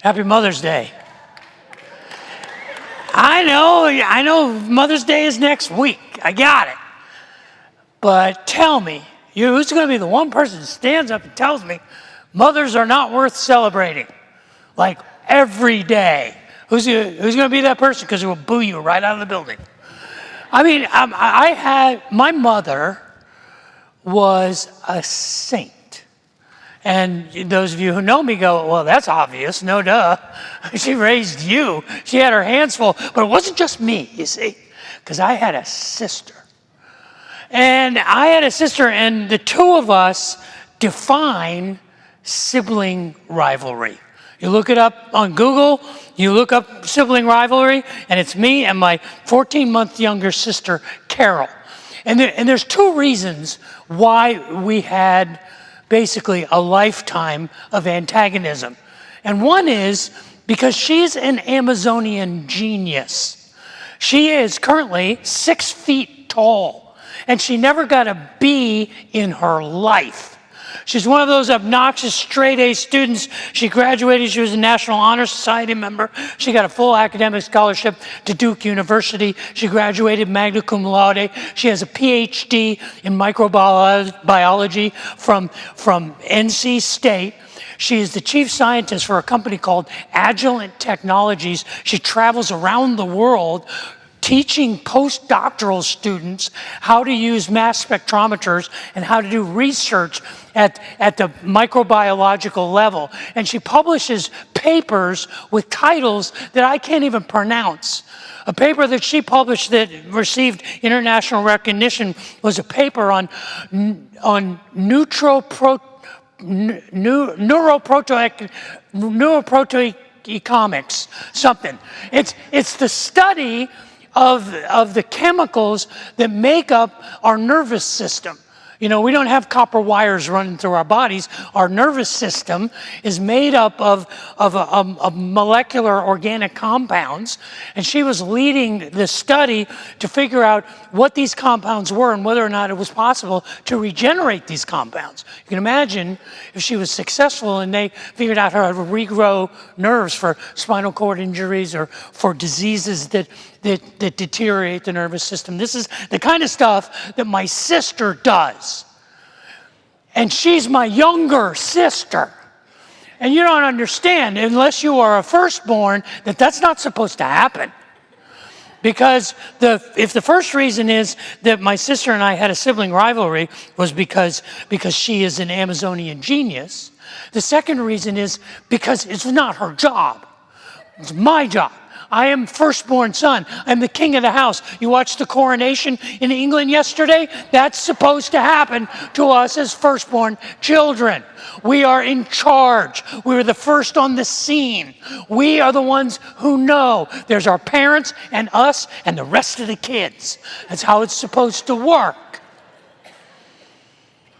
Happy Mother's Day. I know Mother's Day is next week. I got it. But tell me, who's going to be the one person that stands up and tells me mothers are not worth celebrating? Like every day. Who's going to be that person? Because it will boo you right out of the building. I mean, my mother was a saint. And those of you who know me go, well, that's obvious, no duh. She raised you. She had her hands full. But it wasn't just me, you see, because I had a sister. And the two of us define sibling rivalry. You look it up on Google, you look up sibling rivalry, and it's me and my 14-month younger sister, Carol. And there's two reasons why we had basically a lifetime of antagonism. And one is because she's an Amazonian genius. She is currently 6 feet tall, and she never got a B in her life. She's one of those obnoxious straight-A students. She graduated, she was a National Honor Society member. She got a full academic scholarship to Duke University. She graduated magna cum laude. She has a PhD in microbiology from NC State. She is the chief scientist for a company called Agilent Technologies. She travels around the world teaching postdoctoral students how to use mass spectrometers and how to do research at the microbiological level. And she publishes papers with titles that I can't even pronounce. A paper that she published that received international recognition was a paper on neuroproteomics, something. It's the study of the chemicals that make up our nervous system. You know, we don't have copper wires running through our bodies. Our nervous system is made up of molecular organic compounds, and she was leading the study to figure out what these compounds were and whether or not it was possible to regenerate these compounds. You can imagine if she was successful and they figured out how to regrow nerves for spinal cord injuries or for diseases that deteriorate the nervous system. This is the kind of stuff that my sister does. And she's my younger sister. And you don't understand, unless you are a firstborn, that that's not supposed to happen. Because if the first reason is that my sister and I had a sibling rivalry was because she is an Amazonian genius, the second reason is because it's not her job. It's my job. I am firstborn son. I'm the king of the house. You watched the coronation in England yesterday? That's supposed to happen to us as firstborn children. We are in charge. We're the first on the scene. We are the ones who know. There's our parents and us and the rest of the kids. That's how it's supposed to work.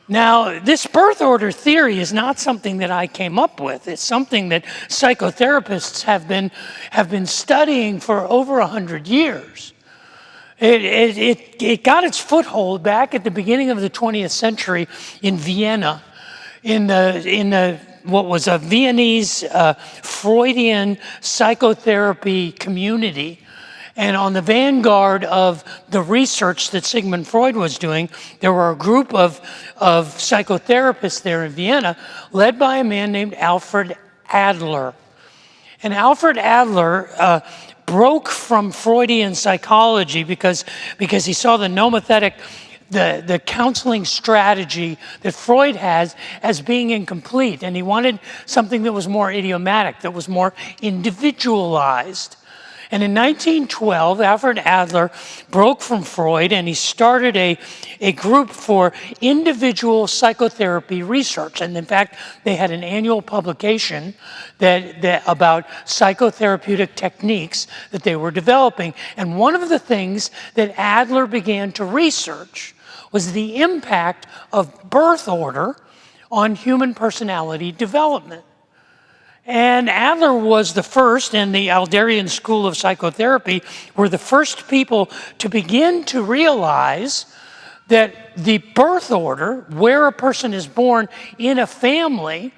Now, this birth order theory is not something that I came up with. It's something that psychotherapists have been studying for over 100 years. It got its foothold back at the beginning of the 20th century in Vienna, in what was a Viennese Freudian psychotherapy community. And on the vanguard of the research that Sigmund Freud was doing, there were a group of psychotherapists there in Vienna, led by a man named Alfred Adler. And Alfred Adler broke from Freudian psychology because he saw the nomothetic, the counseling strategy that Freud has as being incomplete. And he wanted something that was more idiomatic, that was more individualized. And in 1912, Alfred Adler broke from Freud and he started a group for individual psychotherapy research. And in fact, they had an annual publication that about psychotherapeutic techniques that they were developing. And one of the things that Adler began to research was the impact of birth order on human personality development. And Adler was the first, and the Adlerian School of Psychotherapy were the first people to begin to realize that the birth order, where a person is born in a family,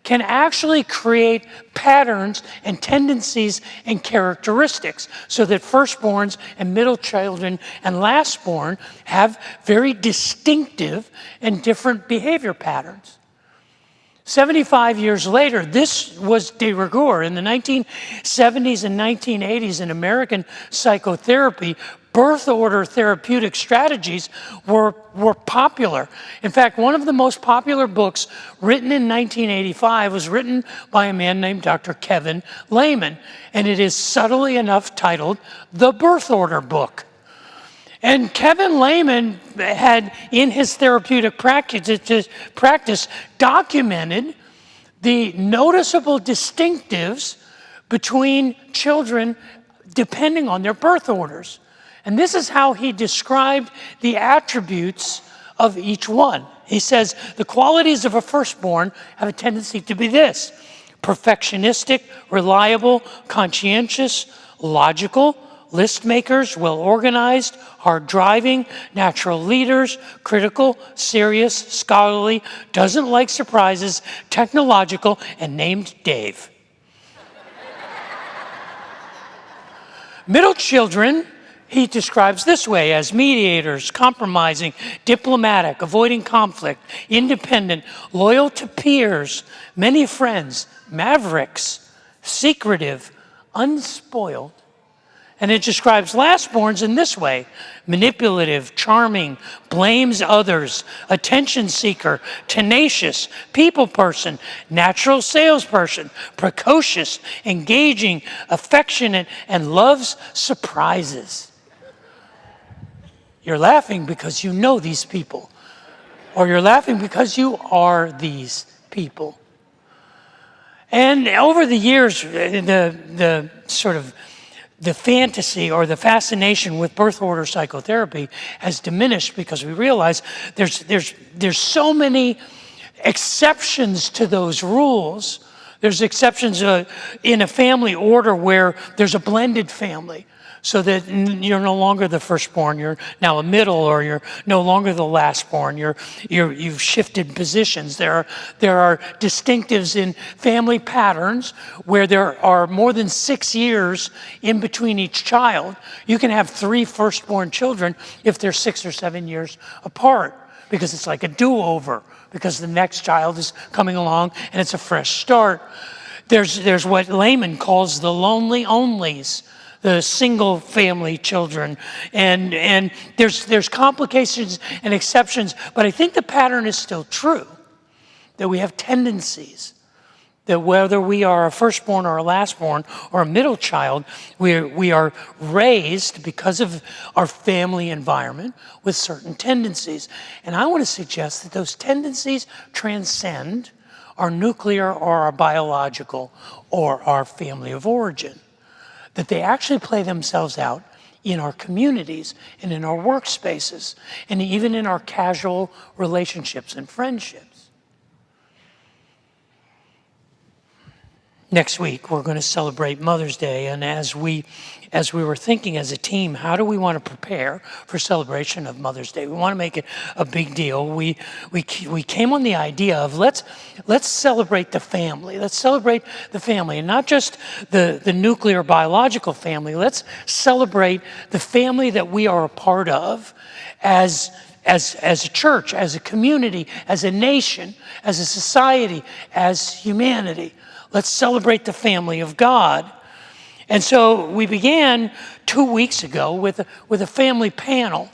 can actually create patterns and tendencies and characteristics so that firstborns and middle children and lastborn have very distinctive and different behavior patterns. 75 years later, this was de rigueur. In the 1970s and 1980s in American psychotherapy, birth order therapeutic strategies were popular. In fact, one of the most popular books written in 1985 was written by a man named Dr. Kevin Lehman, and it is subtly enough titled The Birth Order Book. And Kevin Lehman had, in his therapeutic practice, documented the noticeable distinctives between children depending on their birth orders. And this is how he described the attributes of each one. He says, the qualities of a firstborn have a tendency to be this: perfectionistic, reliable, conscientious, logical, list makers, well organized, hard driving, natural leaders, critical, serious, scholarly, doesn't like surprises, technological, and named Dave. Middle children, he describes this way as mediators, compromising, diplomatic, avoiding conflict, independent, loyal to peers, many friends, mavericks, secretive, unspoiled. And it describes lastborns in this way: manipulative, charming, blames others, attention seeker, tenacious, people person, natural salesperson, precocious, engaging, affectionate, and loves surprises. You're laughing because you know these people, or you're laughing because you are these people. And over the years, the sort of the fantasy or the fascination with birth order psychotherapy has diminished because we realize there's so many exceptions to those rules. There's exceptions in a family order where there's a blended family, so that you're no longer the firstborn, you're now a middle, or you're no longer the lastborn. You've shifted positions. There are distinctives in family patterns where there are more than 6 years in between each child. You can have 3 firstborn children if they're 6 or 7 years apart, because it's like a do-over, because the next child is coming along and it's a fresh start. There's what Lehman calls the lonely onlys, the single family children, and there's complications and exceptions, but I think the pattern is still true, that we have tendencies, that whether we are a firstborn or a lastborn or a middle child, we are raised because of our family environment with certain tendencies. And I want to suggest that those tendencies transcend our nuclear or our biological or our family of origin, that they actually play themselves out in our communities and in our workspaces and even in our casual relationships and friendships. Next week, we're going to celebrate Mother's Day, and as we were thinking as a team, how do we want to prepare for celebration of Mother's Day? We want to make it a big deal. We came on the idea of let's celebrate the family. Let's celebrate the family, and not just the nuclear biological family. Let's celebrate the family that we are a part of as a church, as a community, as a nation, as a society, as humanity. Let's celebrate the family of God. And so we began 2 weeks ago with a family panel.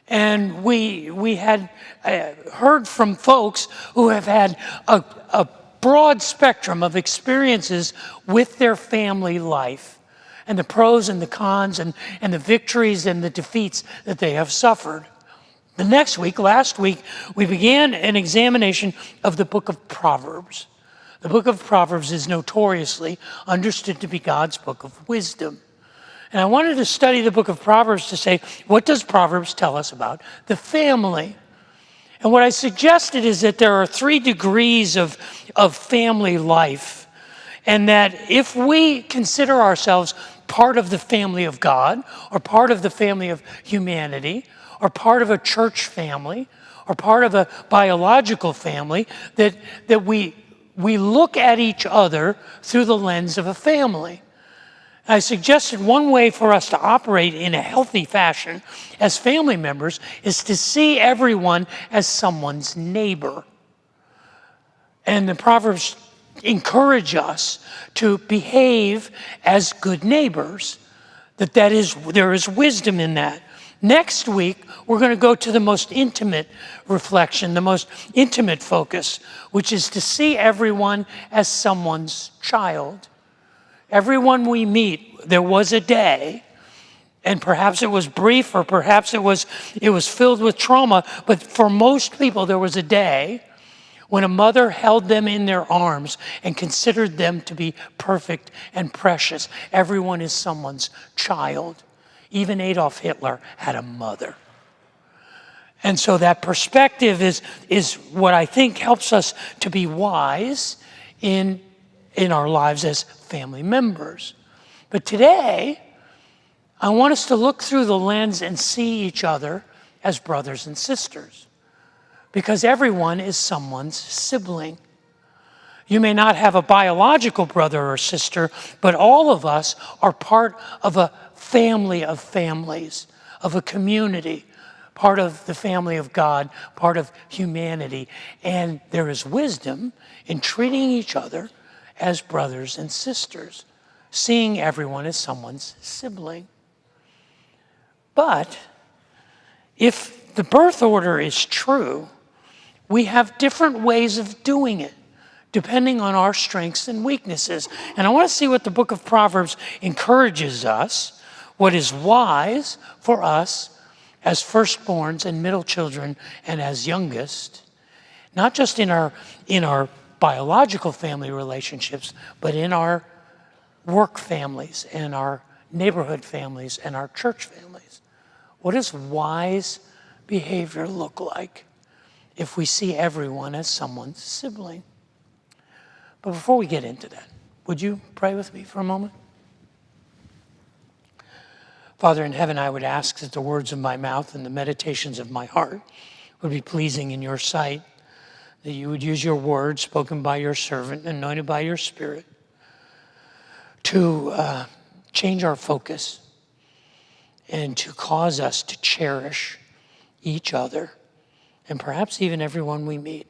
And we had heard from folks who have had a broad spectrum of experiences with their family life, and the pros and the cons and the victories and the defeats that they have suffered. The next week, last week, we began an examination of the book of Proverbs. The book of Proverbs is notoriously understood to be God's book of wisdom. And I wanted to study the book of Proverbs to say, what does Proverbs tell us about the family? And what I suggested is that there are 3 degrees of family life, and that if we consider ourselves part of the family of God, or part of the family of humanity, or part of a church family, or part of a biological family, that we look at each other through the lens of a family. I suggested one way for us to operate in a healthy fashion as family members is to see everyone as someone's neighbor. And the Proverbs encourage us to behave as good neighbors, there is wisdom in that. Next week, we're going to go to the most intimate reflection, the most intimate focus, which is to see everyone as someone's child. Everyone we meet, there was a day, and perhaps it was brief or perhaps it was filled with trauma, but for most people there was a day when a mother held them in their arms and considered them to be perfect and precious. Everyone is someone's child. Even Adolf Hitler had a mother. And so that perspective is what I think helps us to be wise in our lives as family members. But today, I want us to look through the lens and see each other as brothers and sisters, because everyone is someone's sibling. You may not have a biological brother or sister, but all of us are part of a family of families, of a community, part of the family of God, part of humanity. And there is wisdom in treating each other as brothers and sisters, seeing everyone as someone's sibling. But if the birth order is true, we have different ways of doing it, depending on our strengths and weaknesses. And I want to see what the book of Proverbs encourages us, what is wise for us as firstborns and middle children and as youngest, not just in our biological family relationships, but in our work families and our neighborhood families and our church families. What does wise behavior look like if we see everyone as someone's sibling? But before we get into that, would you pray with me for a moment? Father in heaven, I would ask that the words of my mouth and the meditations of my heart would be pleasing in your sight, that you would use your word spoken by your servant, anointed by your Spirit, to change our focus and to cause us to cherish each other and perhaps even everyone we meet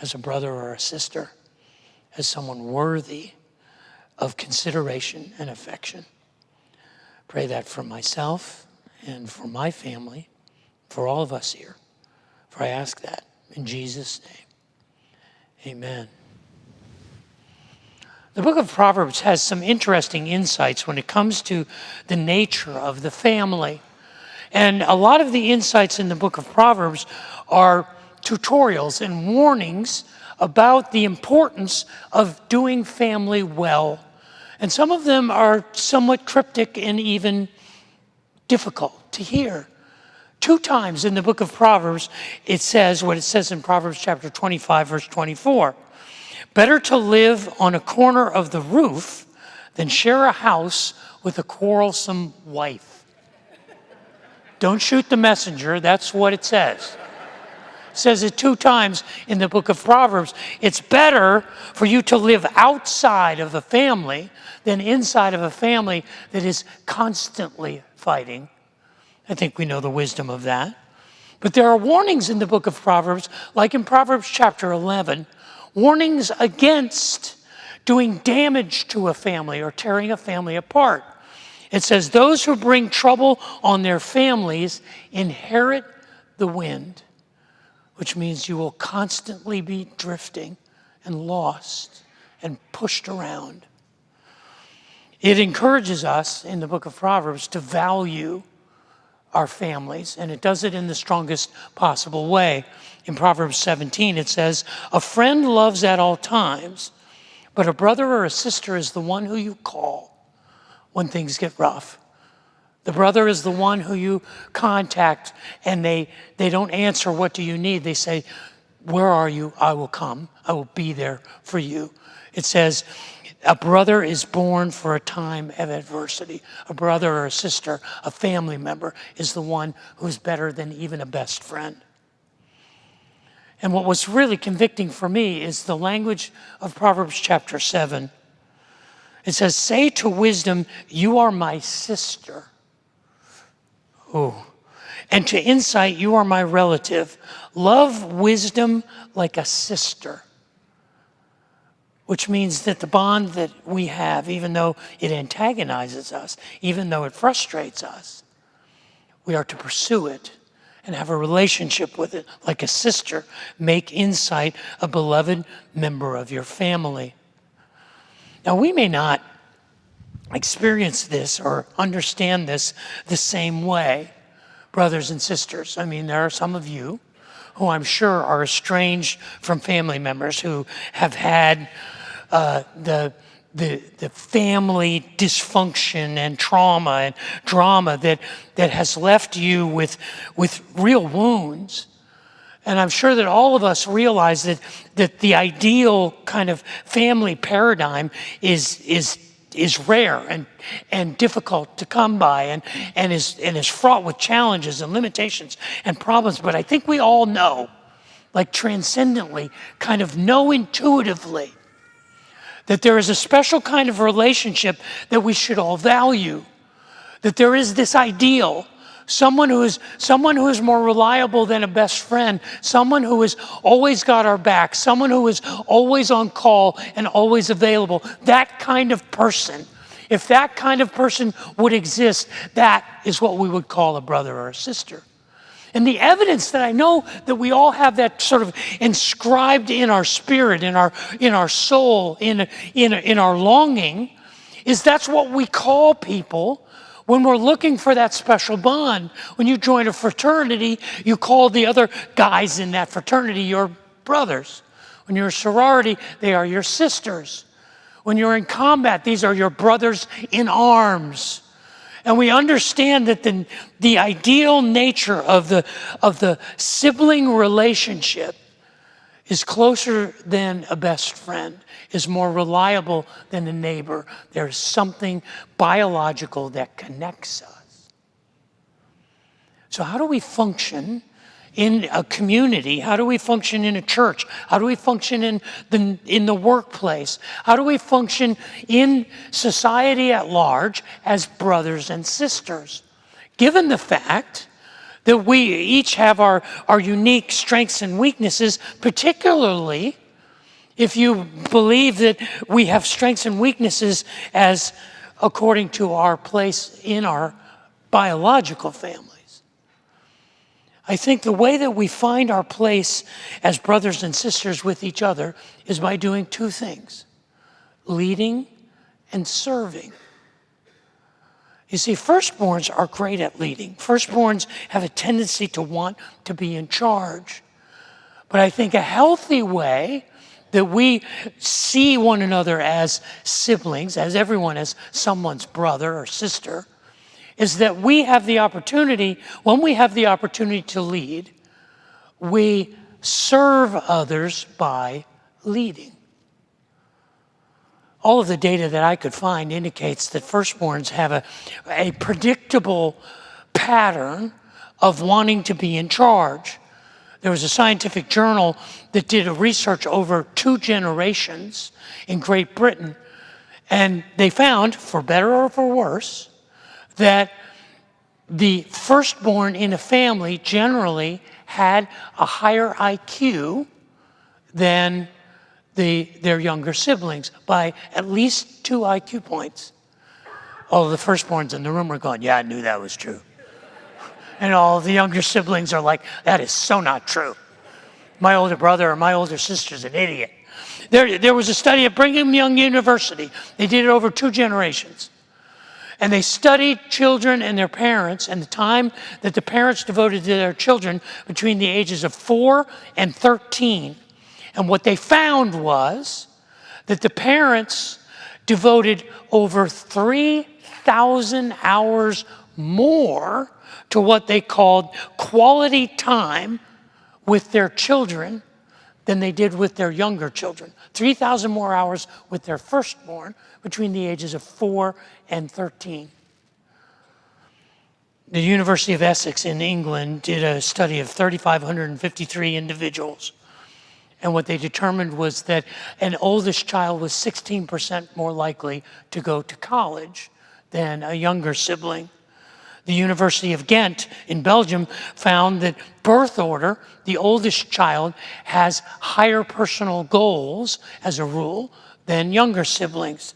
as a brother or a sister, as someone worthy of consideration and affection. Pray that for myself and for my family, for all of us here. For I ask that in Jesus' name. Amen. The book of Proverbs has some interesting insights when it comes to the nature of the family. And a lot of the insights in the book of Proverbs are tutorials and warnings about the importance of doing family well. And some of them are somewhat cryptic and even difficult to hear. 2 times in the book of Proverbs, it says what it says in Proverbs chapter 25, verse 24. Better to live on a corner of the roof than share a house with a quarrelsome wife. Don't shoot the messenger, that's what it says. It says it 2 times in the book of Proverbs. It's better for you to live outside of a family than inside of a family that is constantly fighting. I think we know the wisdom of that. But there are warnings in the book of Proverbs, like in Proverbs chapter 11, warnings against doing damage to a family or tearing a family apart. It says, those who bring trouble on their families inherit the wind, which means you will constantly be drifting and lost and pushed around. It encourages us in the book of Proverbs to value our families, and it does it in the strongest possible way. In Proverbs 17, it says, a friend loves at all times, but a brother or a sister is the one who you call when things get rough. The brother is the one who you contact, and they don't answer, what do you need? They say, where are you? I will come. I will be there for you. It says, a brother is born for a time of adversity. A brother or a sister, a family member, is the one who's better than even a best friend. And what was really convicting for me is the language of Proverbs chapter 7. It says, say to wisdom, you are my sister. Oh. And to insight, you are my relative. Love wisdom like a sister. Which means that the bond that we have, even though it antagonizes us, even though it frustrates us, we are to pursue it and have a relationship with it like a sister. Make insight a beloved member of your family. Now, we may not experience this or understand this the same way, brothers and sisters. I mean, there are some of you who I'm sure are estranged from family members who have had the family dysfunction and trauma and drama that has left you with real wounds. And I'm sure that all of us realize that the ideal kind of family paradigm is rare and difficult to come by and is fraught with challenges and limitations and problems. But I think we all know, like transcendently, kind of know intuitively, that there is a special kind of relationship that we should all value. That there is this ideal, someone who is more reliable than a best friend, someone who has always got our back, someone who is always on call and always available. That kind of person, if that kind of person would exist, that is what we would call a brother or a sister. And the evidence that I know that we all have that sort of inscribed in our spirit, in our soul, in our longing, is that's what we call people when we're looking for that special bond. When you join a fraternity, you call the other guys in that fraternity your brothers. When you're a sorority, they are your sisters. When you're in combat, these are your brothers in arms. And we understand that the ideal nature of the sibling relationship is closer than a best friend, is more reliable than a neighbor. There's something biological that connects us. So how do we function in a community? How do we function in a church? How do we function in the workplace? How do we function in society at large as brothers and sisters? Given the fact that we each have our unique strengths and weaknesses, particularly if you believe that we have strengths and weaknesses as according to our place in our biological family. I think the way that we find our place as brothers and sisters with each other is by doing two things: leading and serving. You see, firstborns are great at leading. Firstborns have a tendency to want to be in charge. But I think a healthy way that we see one another as siblings, as everyone as someone's brother or sister, is that we have the opportunity, when we have the opportunity to lead, we serve others by leading. All of the data that I could find indicates that firstborns have a predictable pattern of wanting to be in charge. There was a scientific journal that did a research over 2 generations in Great Britain, and they found, for better or for worse, that the firstborn in a family generally had a higher IQ than their younger siblings by at least 2 IQ points. All of the firstborns in the room were going, yeah, I knew that was true. And all of the younger siblings are like, that is so not true. My older brother or my older sister's an idiot. There was a study at Brigham Young University. They did it over 2 generations. And they studied children and their parents and the time that the parents devoted to their children between the ages of 4 and 13. And what they found was that the parents devoted over 3,000 hours more to what they called quality time with their children than they did with their younger children. 3,000 more hours with their firstborn between the ages of 4 and 13. The University of Essex in England did a study of 3,553 individuals And what they determined was that an oldest child was 16% more likely to go to college than a younger sibling. The University of Ghent in Belgium found that birth order, the oldest child has higher personal goals as a rule than younger siblings.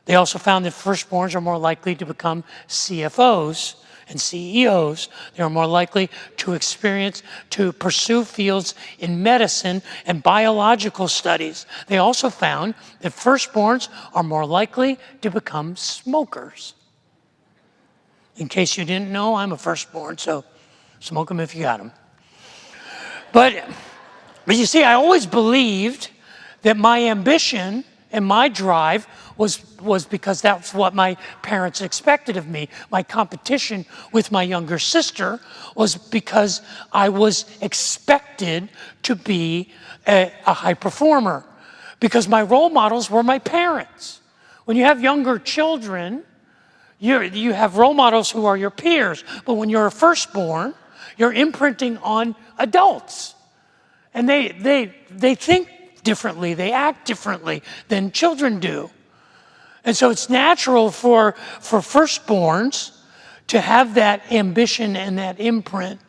They also found that firstborns are more likely to become CFOs and CEOs. They are more likely to pursue fields in medicine and biological studies. They also found that firstborns are more likely to become smokers. In case you didn't know, I'm a firstborn, so smoke them if you got them. But you see, I always believed that my ambition and my drive was because that's what my parents expected of me. My competition with my younger sister was because I was expected to be a high performer, because my role models were my parents. When you have younger children, you have role models who are your peers, but when you're a firstborn, you're imprinting on adults. And they think differently, they act differently than children do. And so it's natural for firstborns to have that ambition and that imprint.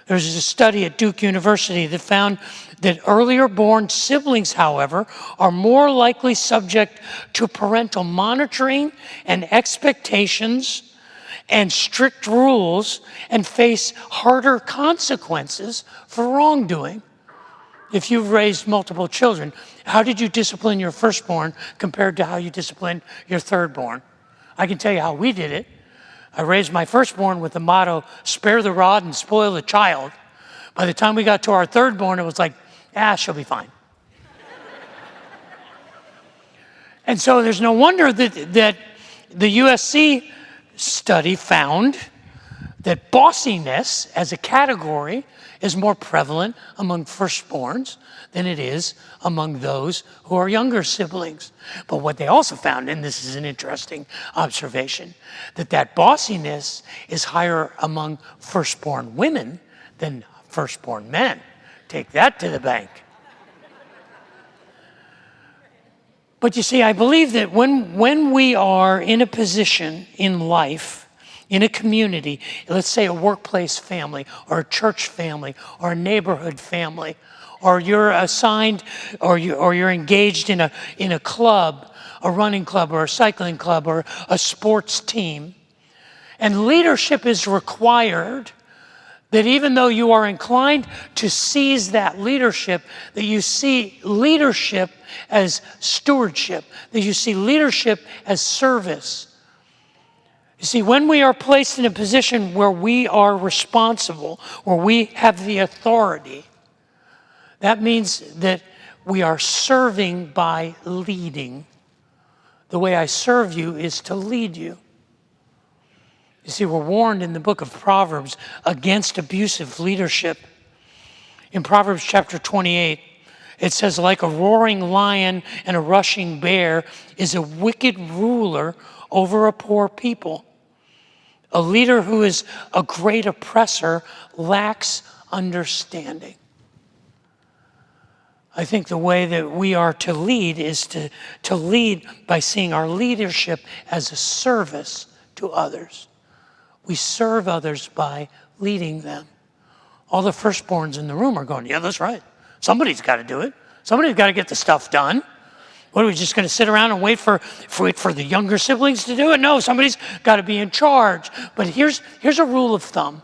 There's a study at Duke University that found that earlier born siblings, however, are more likely subject to parental monitoring and expectations and strict rules and face harder consequences for wrongdoing. If you've raised multiple children, how did you discipline your firstborn compared to how you disciplined your thirdborn? I can tell you how we did it. I raised my firstborn with the motto, spare the rod and spoil the child. By the time we got to our thirdborn, it was like, she'll be fine. And so there's no wonder that the USC study found that bossiness as a category is more prevalent among firstborns than it is among those who are younger siblings. But what they also found, and this is an interesting observation, that bossiness is higher among firstborn women than firstborn men. Take that to the bank. But you see, I believe that when we are in a position in life, in a community, let's say a workplace family or a church family or a neighborhood family, or you're assigned or you're engaged in a club, a running club or a cycling club or a sports team, and leadership is required, that even though you are inclined to seize that leadership, that you see leadership as stewardship, that you see leadership as service. You see, when we are placed in a position where we are responsible, where we have the authority, that means that we are serving by leading. The way I serve you is to lead you. You see, we're warned in the book of Proverbs against abusive leadership. In Proverbs chapter 28, it says, like a roaring lion and a rushing bear is a wicked ruler over a poor people. A leader who is a great oppressor lacks understanding. I think the way that we are to lead is to lead by seeing our leadership as a service to others. We serve others by leading them. All the firstborns in the room are going, yeah, that's right. Somebody's got to do it. Somebody's got to get the stuff done. What, are we just going to sit around and wait for the younger siblings to do it? No, somebody's got to be in charge. But here's a rule of thumb.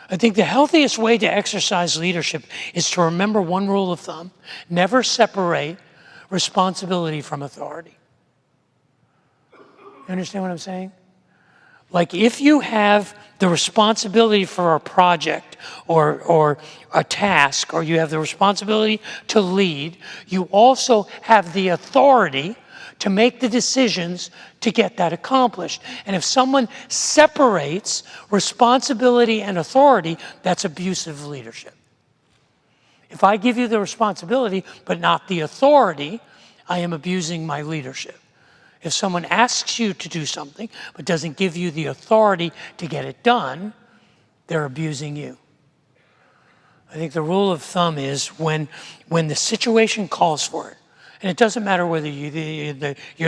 I think the healthiest way to exercise leadership is to remember one rule of thumb. Never separate responsibility from authority. You understand what I'm saying? Like if you have the responsibility for a project or a task, or you have the responsibility to lead, you also have the authority to make the decisions to get that accomplished. And if someone separates responsibility and authority, that's abusive leadership. If I give you the responsibility but not the authority, I am abusing my leadership. If someone asks you to do something but doesn't give you the authority to get it done, they're abusing you. I think the rule of thumb is when the situation calls for it, and it doesn't matter whether you're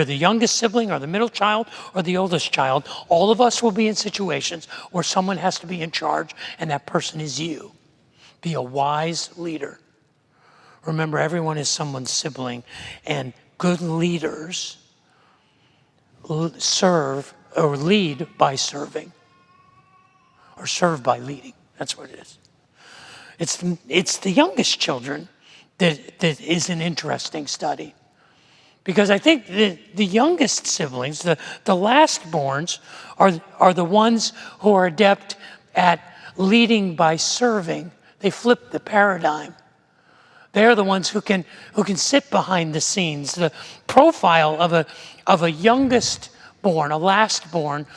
the youngest sibling or the middle child or the oldest child, all of us will be in situations where someone has to be in charge, and that person is you. Be a wise leader. Remember, everyone is someone's sibling, and good leaders serve or lead by serving, or serve by leading. That's what it is. It's the youngest children that is an interesting study, because I think the youngest siblings, the lastborns, are the ones who are adept at leading by serving. They flip the paradigm. They're the ones who can sit behind the scenes. The profile of a youngest born, a lastborn.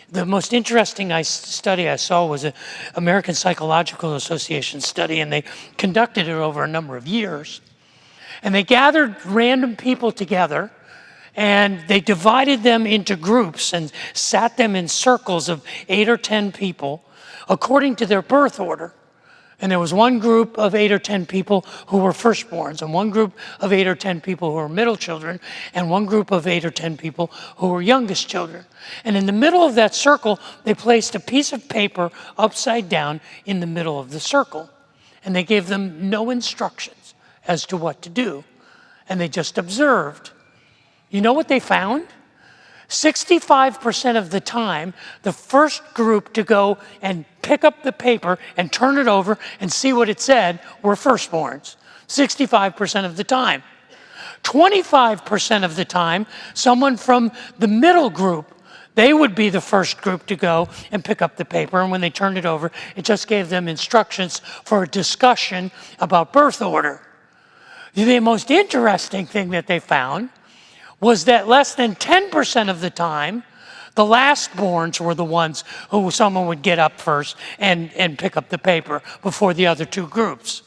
The most interesting study I saw was an American Psychological Association study, and they conducted it over a number of years. And they gathered random people together, and they divided them into groups and sat them in circles of 8 or 10 people according to their birth order. And there was one group of 8 or 10 people who were firstborns, and one group of 8 or 10 people who were middle children, and one group of 8 or 10 people who were youngest children. And in the middle of that circle, they placed a piece of paper upside down in the middle of the circle. And they gave them no instructions as to what to do. And they just observed. You know what they found? 65% of the time, the first group to go and pick up the paper and turn it over and see what it said were firstborns. 65% of the time. 25% of the time, someone from the middle group, they would be the first group to go and pick up the paper, and when they turned it over, it just gave them instructions for a discussion about birth order. The most interesting thing that they found was that less than 10% of the time, the lastborns were the ones who someone would get up first and pick up the paper before the other two groups.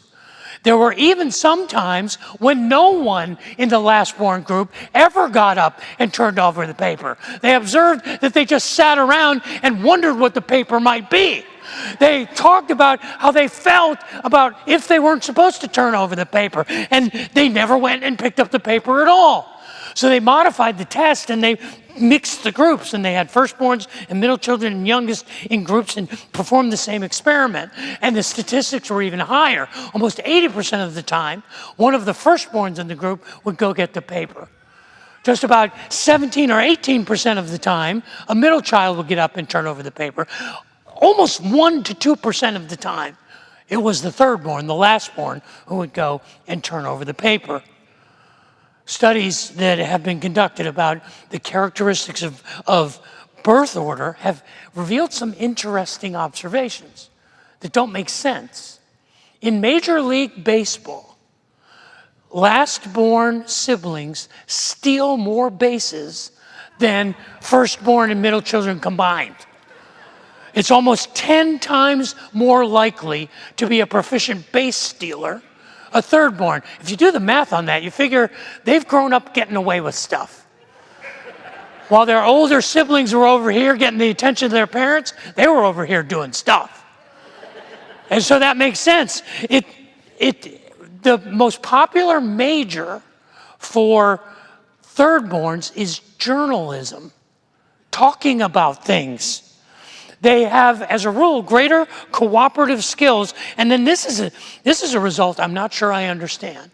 There were even some times when no one in the lastborn group ever got up and turned over the paper. They observed that they just sat around and wondered what the paper might be. They talked about how they felt about if they weren't supposed to turn over the paper, and they never went and picked up the paper at all. So they modified the test, and they mixed the groups, and they had firstborns and middle children and youngest in groups and performed the same experiment. And the statistics were even higher. Almost 80% of the time, one of the firstborns in the group would go get the paper. Just about 17 or 18% of the time, a middle child would get up and turn over the paper. Almost 1 to 2% of the time, it was the thirdborn, the lastborn, who would go and turn over the paper. Studies that have been conducted about the characteristics of birth order have revealed some interesting observations that don't make sense. In Major League Baseball, lastborn siblings steal more bases than firstborn and middle children combined. It's almost 10 times more likely to be a proficient base stealer, a thirdborn. If you do the math on that, you figure they've grown up getting away with stuff. While their older siblings were over here getting the attention of their parents, they were over here doing stuff. And so that makes sense. The most popular major for thirdborns is journalism, talking about things. They have, as a rule, greater cooperative skills. And then this is a result I'm not sure I understand.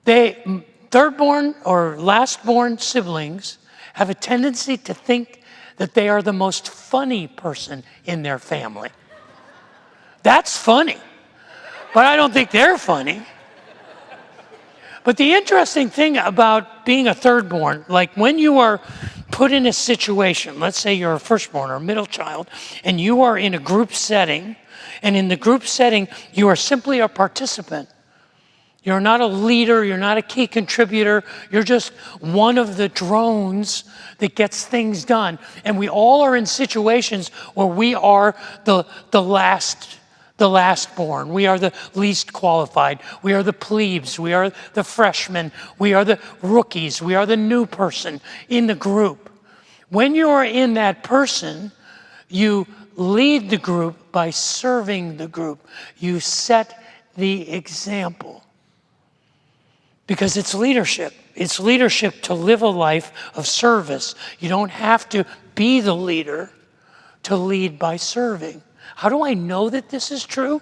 Thirdborn or lastborn siblings have a tendency to think that they are the most funny person in their family. That's funny, but I don't think they're funny. But the interesting thing about being a thirdborn, like when you are put in a situation, let's say you're a firstborn or a middle child, and you are in a group setting, and in the group setting, you are simply a participant. You're not a leader, you're not a key contributor, you're just one of the drones that gets things done. And we all are in situations where we are the lastborn. We are the least qualified. We are the plebes. We are the freshmen. We are the rookies. We are the new person in the group. When you are in that person, you lead the group by serving the group. You set the example. Because it's leadership. It's leadership to live a life of service. You don't have to be the leader to lead by serving. How do I know that this is true?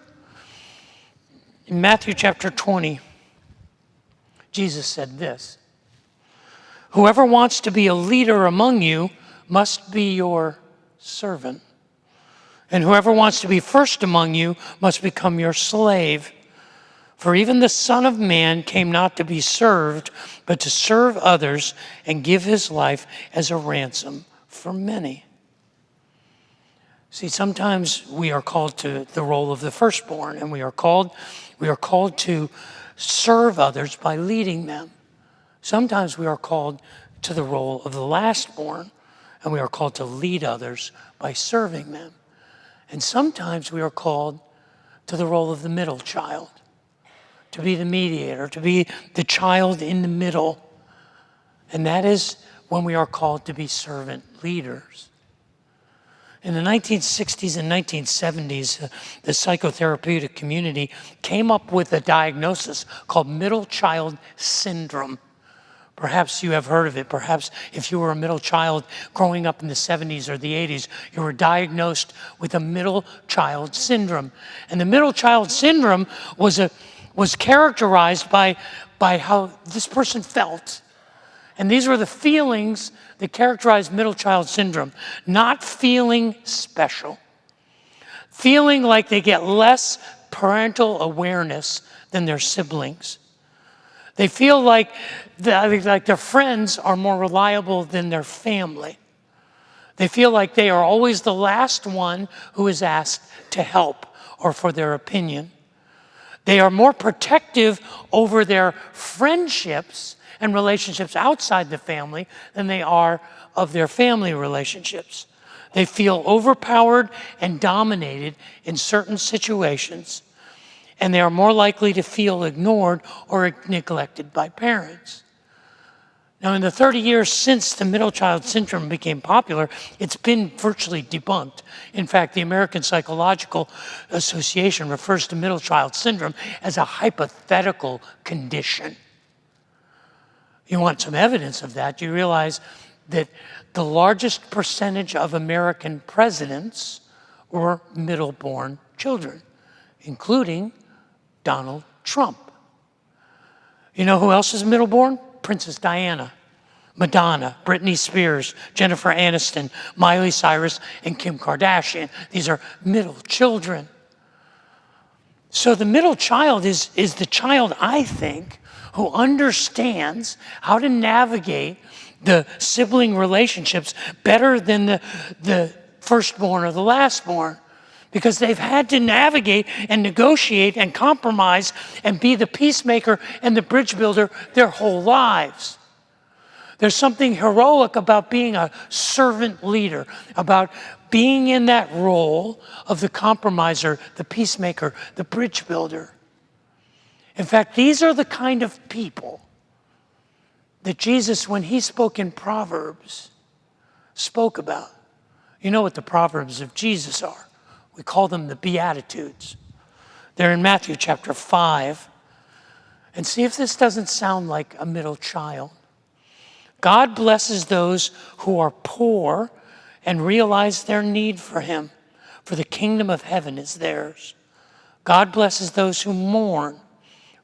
In Matthew chapter 20, Jesus said this: "Whoever wants to be a leader among you must be your servant. And whoever wants to be first among you must become your slave. For even the Son of Man came not to be served, but to serve others and give his life as a ransom for many." See, sometimes we are called to the role of the firstborn, and we are called to serve others by leading them. Sometimes we are called to the role of the lastborn, and we are called to lead others by serving them. And sometimes we are called to the role of the middle child, to be the mediator, to be the child in the middle. And that is when we are called to be servant leaders. In the 1960s and 1970s, the psychotherapeutic community came up with a diagnosis called middle child syndrome. Perhaps you have heard of it. Perhaps if you were a middle child growing up in the 70s or the 80s, you were diagnosed with a middle child syndrome. And the middle child syndrome was characterized by how this person felt. And these were the feelings that characterized middle child syndrome. Not feeling special. Feeling like they get less parental awareness than their siblings. They feel like their friends are more reliable than their family. They feel like they are always the last one who is asked to help or for their opinion. They are more protective over their friendships and relationships outside the family than they are of their family relationships. They feel overpowered and dominated in certain situations, and they are more likely to feel ignored or neglected by parents. Now, in the 30 years since the middle child syndrome became popular, it's been virtually debunked. In fact, the American Psychological Association refers to middle child syndrome as a hypothetical condition. You want some evidence of that? You realize that the largest percentage of American presidents were middle-born children, including Donald Trump. You know who else is middle-born? Princess Diana, Madonna, Britney Spears, Jennifer Aniston, Miley Cyrus, and Kim Kardashian. These are middle children. So the middle child is the child, I think, who understands how to navigate the sibling relationships better than the firstborn or the lastborn, because they've had to navigate and negotiate and compromise and be the peacemaker and the bridge builder their whole lives. There's something heroic about being a servant leader, about being in that role of the compromiser, the peacemaker, the bridge builder. In fact, these are the kind of people that Jesus, when he spoke in Proverbs, spoke about. You know what the Proverbs of Jesus are. We call them the Beatitudes. They're in Matthew chapter 5. And see if this doesn't sound like a middle child. God blesses those who are poor and realize their need for him, for the kingdom of heaven is theirs. God blesses those who mourn,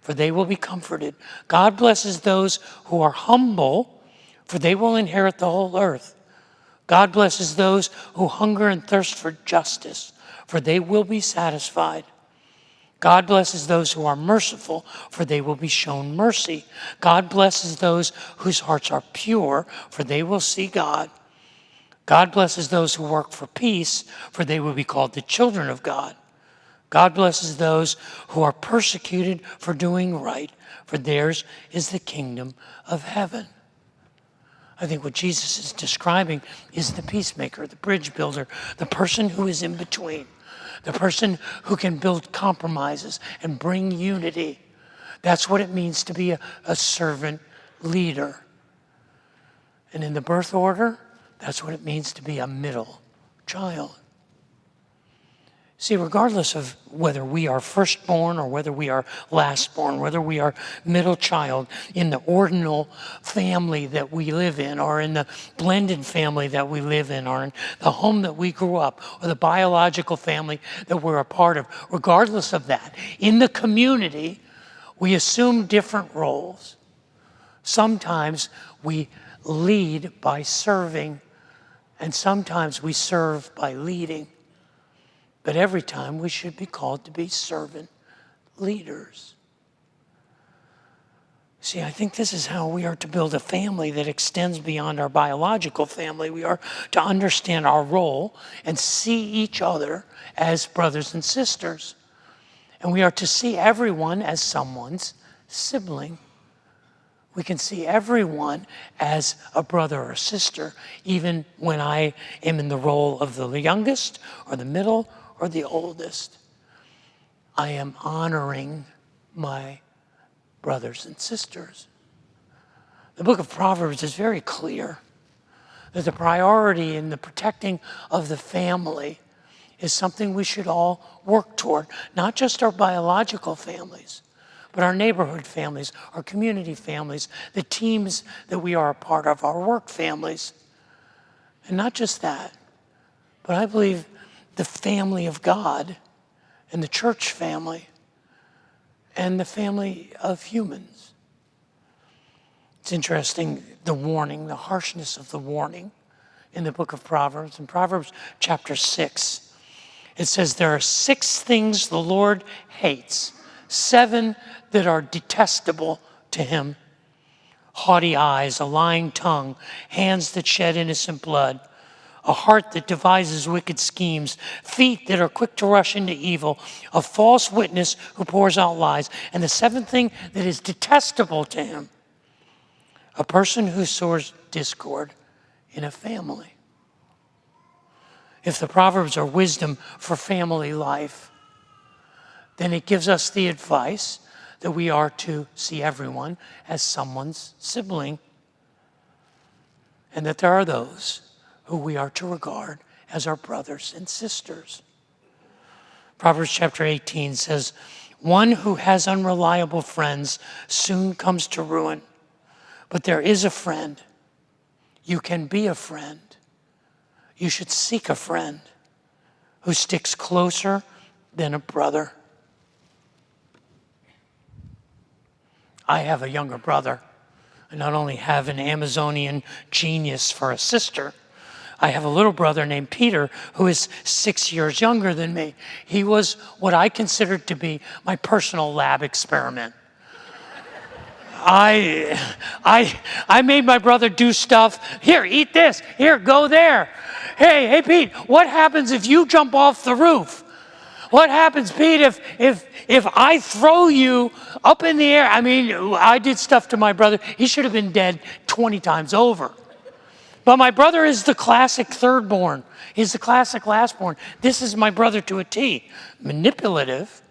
for they will be comforted. God blesses those who are humble, for they will inherit the whole earth. God blesses those who hunger and thirst for justice, for they will be satisfied. God blesses those who are merciful, for they will be shown mercy. God blesses those whose hearts are pure, for they will see God. God blesses those who work for peace, for they will be called the children of God. God blesses those who are persecuted for doing right, for theirs is the kingdom of heaven. I think what Jesus is describing is the peacemaker, the bridge builder, the person who is in between, the person who can build compromises and bring unity. That's what it means to be a servant leader. And in the birth order, that's what it means to be a middle child. See, regardless of whether we are firstborn or whether we are lastborn, whether we are middle child in the ordinal family that we live in, or in the blended family that we live in, or in the home that we grew up, or the biological family that we're a part of, regardless of that, in the community, we assume different roles. Sometimes we lead by serving, and sometimes we serve by leading. But every time we should be called to be servant leaders. See, I think this is how we are to build a family that extends beyond our biological family. We are to understand our role and see each other as brothers and sisters. And we are to see everyone as someone's sibling. We can see everyone as a brother or sister, even when I am in the role of the youngest or the middle or the oldest. I am honoring my brothers and sisters. The book of Proverbs is very clear that the priority in the protecting of the family is something we should all work toward, not just our biological families, but our neighborhood families, our community families, the teams that we are a part of, our work families. And not just that, but I believe the family of God and the church family and the family of humans. It's interesting, the warning, the harshness of the warning in the book of Proverbs. In Proverbs chapter 6, it says, there are 6 things the Lord hates, 7 that are detestable to him: haughty eyes, a lying tongue, hands that shed innocent blood, a heart that devises wicked schemes, feet that are quick to rush into evil, a false witness who pours out lies. And the 7th thing that is detestable to him: a person who sows discord in a family. If the Proverbs are wisdom for family life, then it gives us the advice that we are to see everyone as someone's sibling, and that there are those who we are to regard as our brothers and sisters. Proverbs chapter 18 says, one who has unreliable friends soon comes to ruin, but there is a friend. You can be a friend. You should seek a friend who sticks closer than a brother. I have a younger brother. I not only have an Amazonian genius for a sister, I have a little brother named Peter who is 6 years younger than me. He was what I considered to be my personal lab experiment. I made my brother do stuff. Here, eat this. Here, go there. Hey, Pete, what happens if you jump off the roof? What happens, Pete, if I throw you up in the air? I mean, I did stuff to my brother. He should have been dead 20 times over. But my brother is the classic thirdborn. He's the classic lastborn. This is my brother to a T. Manipulative,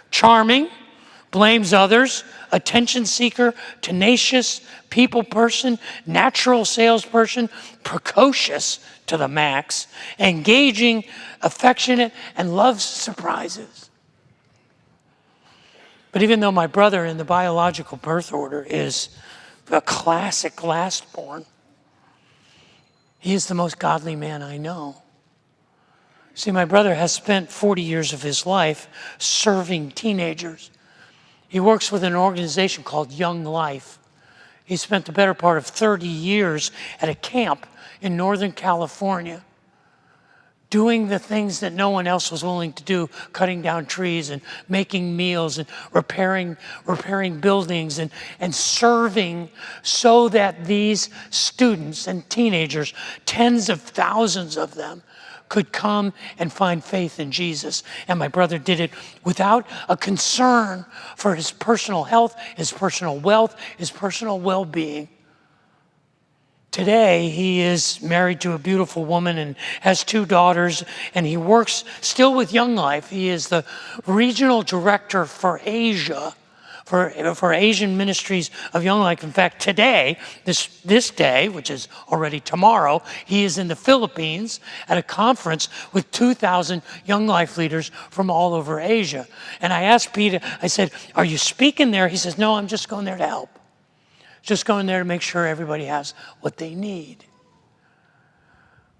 charming, blames others, attention seeker, tenacious, people person, natural salesperson, precocious to the max, engaging, affectionate, and loves surprises. But even though my brother in the biological birth order is a classic lastborn, he is the most godly man I know. See, my brother has spent 40 years of his life serving teenagers. He works with an organization called Young Life. He spent the better part of 30 years at a camp in Northern California, doing the things that no one else was willing to do, cutting down trees and making meals and repairing buildings and serving so that these students and teenagers, tens of thousands of them, could come and find faith in Jesus. And my brother did it without a concern for his personal health, his personal wealth, his personal well-being. Today, he is married to a beautiful woman and has 2 daughters, and he works still with Young Life. He is the regional director for Asia for Asian Ministries of Young Life. In fact, today, this day, which is already tomorrow, he is in the Philippines at a conference with 2,000 Young Life leaders from all over Asia. And I asked Peter, I said, are you speaking there? He says, no, I'm just going there to help. Just going there to make sure everybody has what they need.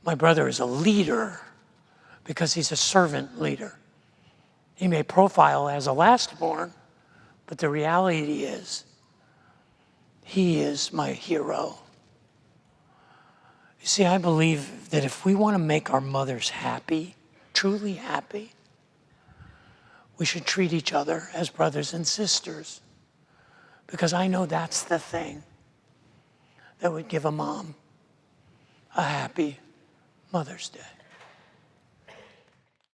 My brother is a leader because he's a servant leader. He may profile as a last-born, but the reality is, he is my hero. You see, I believe that if we want to make our mothers happy, truly happy, we should treat each other as brothers and sisters. Because I know that's the thing that would give a mom a happy Mother's Day.